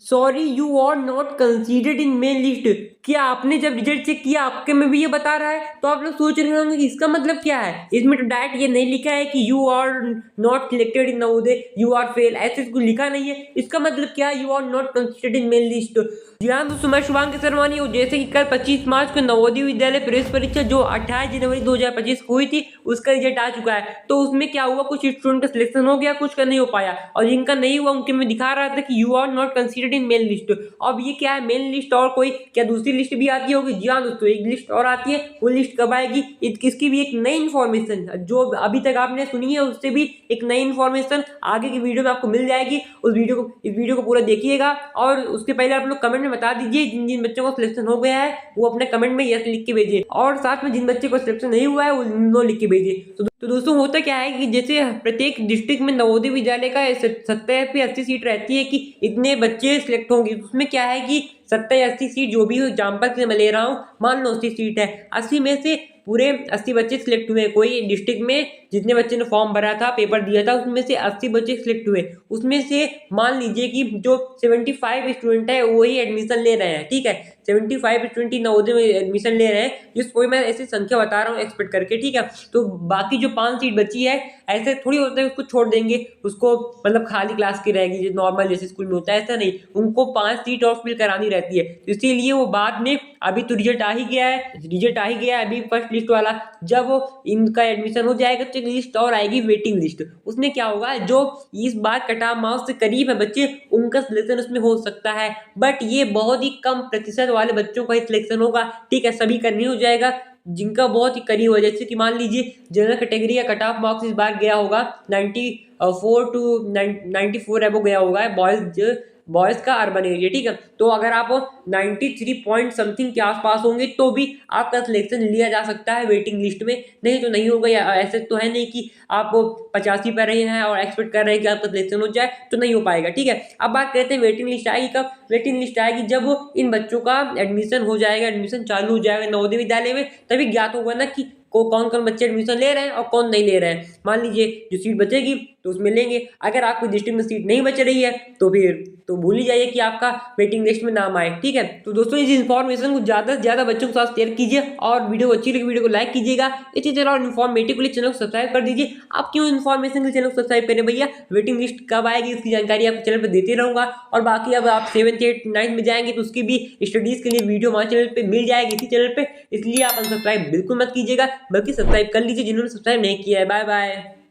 Sorry you are not considered in main list. क्या आपने जब रिजल्ट चेक किया आपके में भी ये बता रहा है? तो आप लोग सोच रहे होंगे कि इसका मतलब क्या है। इसमें तो डायरेक्ट ये नहीं लिखा है कि you are not selected in Navodaya, you are fail, ऐसे कुछ लिखा नहीं है। इसका मतलब क्या है? You are not considered in main list. जी हाँ दोस्तों, मैं शुभांकर शर्मानी हूँ। जैसे कि कल 25 मार्च को नवोदय विद्यालय प्रवेश परीक्षा जो 28 जनवरी 2025 को हुई थी उसका रिजल्ट आ चुका है। तो उसमें क्या हुआ, कुछ स्टूडेंट का सिलेक्शन हो गया, कुछ का नहीं हो पाया, और जिनका नहीं हुआ उनके में दिखा रहा था कि you are not considered in main list. अब ये क्या है, मेन लिस्ट और कोई क्या दूसरी लिस्ट भी आती होगी? जी हाँ दोस्तों, एक लिस्ट और आती है। वो लिस्ट कब आएगी? इसकी भी एक नई इन्फॉर्मेशन जो अभी तक आपने सुनी है उससे भी एक नई इन्फॉर्मेशन आगे की वीडियो में आपको मिल जाएगी। इस वीडियो को पूरा देखिएगा, और उसके पहले आप लोग कमेंट में बता दीजिए जिन जिन बच्चों को सिलेक्शन हो गया है वो अपने कमेंट में यस लिख के भेजिए, और साथ में जिन बच्चे को सिलेक्शन नहीं हुआ है वो नो लिख के भेजिए। तो दोस्तों होता क्या है कि जैसे प्रत्येक डिस्ट्रिक्ट में नवोदय विद्यालय का 70 80 सीट रहती है कि इतने बच्चे सिलेक्ट होंगे। उसमें क्या है कि 70 80 सीट जो भी हो, एग्जाम्पल से मैं ले रहा हूँ, मान लो 80 सीट है, 80 में से पूरे 80 बच्चे सिलेक्ट हुए। कोई डिस्ट्रिक्ट में जितने बच्चे ने फॉर्म भरा था, पेपर दिया था, उसमें से 80 बच्चे सिलेक्ट हुए। उसमें से मान लीजिए कि जो 75 स्टूडेंट है वही एडमिशन ले रहे हैं, ठीक है, 75 स्टूडेंट नवोदय में एडमिशन ले रहे हैं, जिसको मैं ऐसी संख्या बता रहा हूँ एक्सपेक्ट करके, ठीक है। तो बाकी जो 5 सीट बची है, ऐसे थोड़ी होता है उसको छोड़ देंगे, उसको मतलब खाली क्लास की रहेगी नॉर्मल जैसे स्कूल में होता है, ऐसा नहीं, उनको 5 सीट और फिल करानी रहती है। तो इसीलिए वो बाद में, अभी तो रिजल्ट आ ही गया है अभी फर्स्ट लिस्ट वाला, जब इनका एडमिशन हो जाएगा तो एक लिस्ट और आएगी, वेटिंग लिस्ट। उसमें क्या होगा, जो इस बार कट ऑफ मार्क्स से करीब है बच्चे, उनका सिलेक्शन उसमें हो सकता है, बट ये बहुत ही कम प्रतिशत वाले बच्चों का ही सिलेक्शन होगा, ठीक है, सभी का नहीं हो जाएगा। जिनका बहुत ही करीब हो, जैसे कि मान लीजिए जनरल कैटेगरी का कट ऑफ मार्क्स इस बार गया होगा 94 टू 94 एबो गया होगा बॉयज का अर्बन एरिया, ठीक है। तो अगर आप 93 पॉइंट समथिंग के आसपास होंगे तो भी आपका सिलेक्शन लिया जा सकता है वेटिंग लिस्ट में, नहीं तो नहीं होगा। या ऐसे तो है नहीं कि आप 85 पर रहे हैं और एक्सपेक्ट कर रहे हैं कि आपका सिलेक्शन हो जाए, तो नहीं हो पाएगा, ठीक है। अब बात करते हैं वेटिंग लिस्ट आएगी कब। वेटिंग लिस्ट आएगी जब इन बच्चों का एडमिशन हो जाएगा, एडमिशन चालू हो जाएगा नवोदय विद्यालय में, तभी ज्ञात होगा ना कि कौन कौन बच्चे एडमिशन ले रहे हैं और कौन नहीं ले रहे हैं। मान लीजिए जो सीट बचेगी तो उसमें लेंगे, अगर आपकी डिस्ट्रिक्ट में सीट नहीं बच रही है तो फिर तो भूल ही जाइए कि आपका वेटिंग लिस्ट में नाम आए, ठीक है। तो दोस्तों इस इन्फॉर्मेशन को ज़्यादा से ज़्यादा बच्चों के साथ शेयर कीजिए, और वीडियो अच्छी लगी वीडियो को लाइक कीजिएगा। इसी तरह और इन्फॉर्मेटिव के लिए चैनल को सब्सक्राइब कर दीजिए। आप क्यों इन्फॉर्मेशन के लिए चैनल को सब्सक्राइब करें भैया, वेटिंग लिस्ट कब आएगी इसकी जानकारी आपको चैनल पर देते रहूँगा। और बाकी अब आप 7th 8th 9th में जाएंगे तो उसकी भी स्टडीज़ के लिए वीडियो हमारे चैनल पर मिल जाएगी, इसी चैनल पर। इसलिए आप अनसब्सक्राइब बिल्कुल मत कीजिएगा, बल्कि सब्सक्राइब कर लीजिए जिन्होंने सब्सक्राइब नहीं किया है। Bye bye.